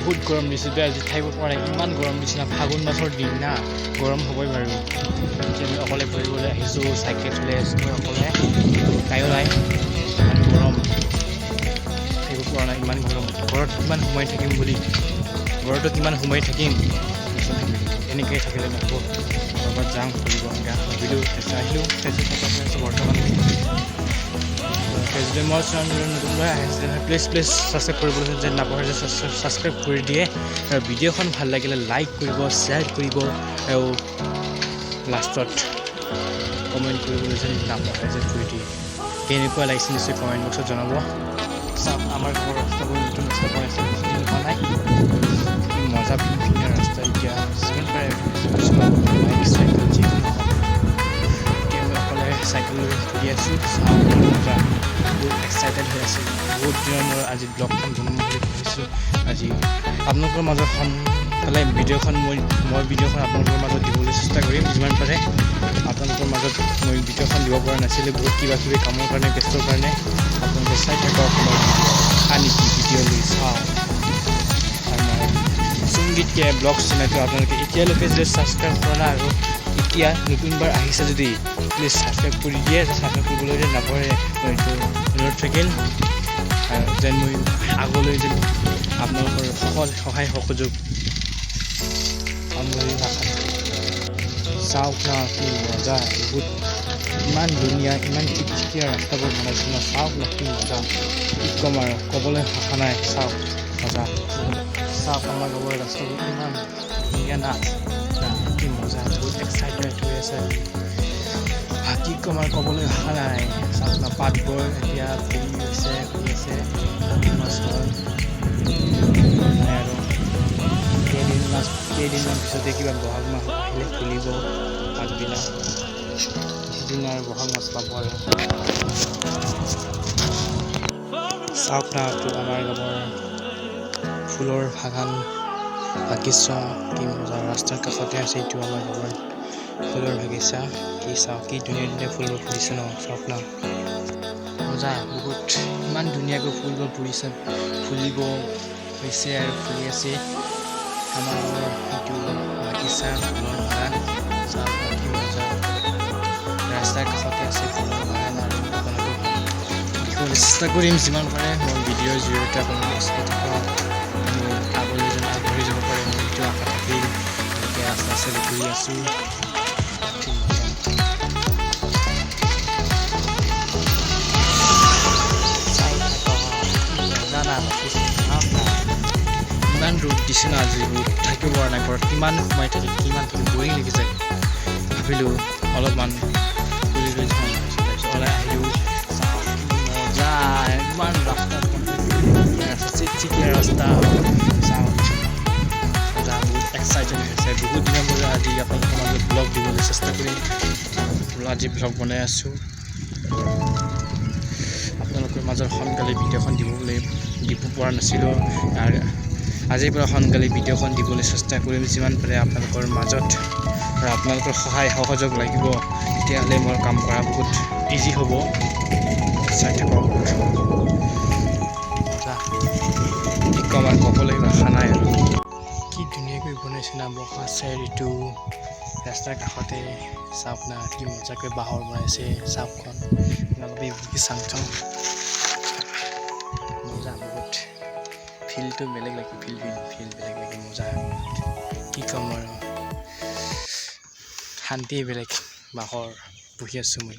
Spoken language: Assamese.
বহুত গৰম দিছে বে আজি থাকিব পৰা নাই ইমান গৰম দিছে না ফাগুন মাছৰ দিন না গৰম হ'বই বাৰু এতিয়া মই অকলে ফুৰিবলৈ আহিছোঁ চাইকেল চলাই আছোঁ মই অকলে তাইও নাই ইমান গৰম থাকিব পৰা নাই ইমান গৰম ঘৰত কিমান সোমাই থাকিম বুলি ঘৰতো কিমান সোমাই থাকিম এনেকৈ থাকিলে নহ'ব ক'ৰবাত যাওঁ ফুৰিব এনেকৈ ভাবিলোঁ আহিলোঁ বৰ্তমান যদি মই নতুনকৈ আহিছে প্লিজ ছাবস্ক্ৰাইব কৰিবলৈ যেন নাপাহৰে যে ছাবস্ক্ৰাইব কৰি দিয়ে আৰু ভিডিঅ'খন ভাল লাগিলে লাইক কৰিব শ্বেয়াৰ কৰিব আৰু লাষ্টত কমেণ্ট কৰিবলৈ যেন নাপাহৰে যে কৰি দিয়ে কেনেকুৱা লাগিছে নিশ্চয় কমেণ্ট বক্সত জনাব চাওক আমাৰ ঘৰৰ ৰাস্তাবোৰ নতুন ৰাস্তা বনাইছে বেছিদিন হোৱা নাই কি মজা ধুনীয়া ৰাস্তা এতিয়া যিমান পাৰে বাইক চাইকেল যিকোনো এতিয়া মই অকলে চাইকেল লৈ ঘূৰি আছোঁ চাওঁ মজা বহুত এক্সাইটেড হৈ আছোঁ বহুত দিনৰ মই আজি ব্লগখন বনাম বুলি ভাবিছোঁ আজি আপোনালোকৰ মাজত সোনকালে ভিডিঅ'খন মই ভিডিঅ'খন আপোনালোকৰ মাজত দিবলৈ চেষ্টা কৰিম যিমান পাৰে আপোনালোকৰ মাজত মই ভিডিঅ'খন দিব পৰা নাছিলোঁ বহুত কিবা কিবি কামৰ কাৰণে ব্যস্তৰ কাৰণে আপোনালোকে চাই থাকক মই আনি ভিডিঅ' লৈ চাওঁ আৰু মই সংগীত কে ব্লগ চেনেলটো আপোনালোকে এতিয়ালৈকে যদি ছাবস্ক্ৰাইব কৰা নাই আৰু এতিয়া নতুনবাৰ আহিছে যদি প্লিজ ছাবস্ক্ৰাইব কৰি দিয়ে ছাবস্ক্ৰাইব কৰিবলৈ যেন নাপাহৰে মই এইটো অনুৰোধ থাকিল আৰু যেন মই আগলৈ যেন আপোনালোকৰ সহায় সহযোগ পাম বুলি আশা চাওক না কি মজা বহুত ইমান ধুনীয়া ইমান চিকচিকীয়া ৰাস্তাবোৰ বনাইছে না চাওক না কি মজা কি ক'ম আৰু ক'বলৈ ভাষা নাই চাওক মজা চাওক আমাৰ গাঁৱৰ ৰাস্তাবোৰ ইমান ধুনীয়া না কি মজা বহুত এক্সাইটেড হৈ আছে কি ক'ম আৰু ক'বলৈ ভাষা নাই চাওক না পাতবোৰ এতিয়া ফুলি আছে মাছৰ আৰু কেইদিনমান পিছতে কিবা বহাগ মাহ আহিলে ফুলিব পাতবিলাক সিদিন আৰু বহাগ মাছ পাব আৰু চাওক না আমাৰ গাঁৱৰ ফুলৰ বাগিচা কি মজা ৰাস্তাৰ কাষতে আছে এইটো আমাৰ গাঁৱৰ ফুলৰ বাগিচা কি চাওক কি ধুনীয়া ফুলবোৰ ফুলিছে ন চাওক না মজা বহুত ইমান ধুনীয়াকৈ ফুলবোৰ ফুলিব হৈছে আৰু ফুলি আছে আমাৰ গাঁৱৰ এইটো বাগিচা ফুলৰ বাগান চাওক কি মজা ৰাস্তাৰ কাষতে আছে ফুলৰ বাগান আৰু আপোনালোকক দেখাবলৈ চেষ্টা কৰিম যিমান পাৰে মই ভিডিঅ'ৰ জৰিয়তে আপোনালোকক চাই থকা আগলৈ যেন আগবাঢ়ি যাব পাৰে মই এইটো আশা থাকিল এতিয়া আস্তে আস্তে ঘূৰি আছোঁ ইমান ৰ'দ দিছে না আজি ৰ'দ থাকিব পৰা নাই ঘৰত কিমান সোমাই থাকে কিমান বৰিং লাগি যায় ভাবিলোঁ অলপমান ফুলি লৈ যাওঁ তাৰপিছত ওলাই আহিলোঁ মজা ইমান ৰাস্তা চিকচিকীয়া ৰাস্তা চাওঁ মজা বহুত এক্সাইটেড হৈছে বহুত দিনৰ মূৰত আজি আপোনালোকৰ মাজত ব্লগ দিবলৈ চেষ্টা কৰিম আজি ব্লগ বনাই আছোঁ আপোনালোকৰ মাজত সোনকালে ভিডিঅ'খন দিব পৰা নাছিলোঁ আৰু আজিৰ পৰা সোনকালে ভিডিঅ'খন দিবলৈ চেষ্টা কৰিম যিমান পাৰে আপোনালোকৰ মাজত আৰু আপোনালোকৰ সহায় সহযোগ লাগিব তেতিয়াহ'লে মোৰ কাম কৰা বহুত ইজি হ'ব চাই থাকক কি ক'ম আৰু ক'বলৈ ভাষা নাই আৰু কি ধুনীয়াকৈ বনাইছে না বহা চাৰিটো ৰাস্তাৰ কাষতে চাওক না কি মজাকৈ বাঁহৰ বনাইছে চাওকখন আপোনালোকে চাওঁ মজা বহুত ফিল্ডটো বেলেগ লাগে ফিল্ড বেলেগ লাগে মজা কি ক'ম আৰু শান্তিয়ে বেলেগ বাঁহৰ বহি আছোঁ মই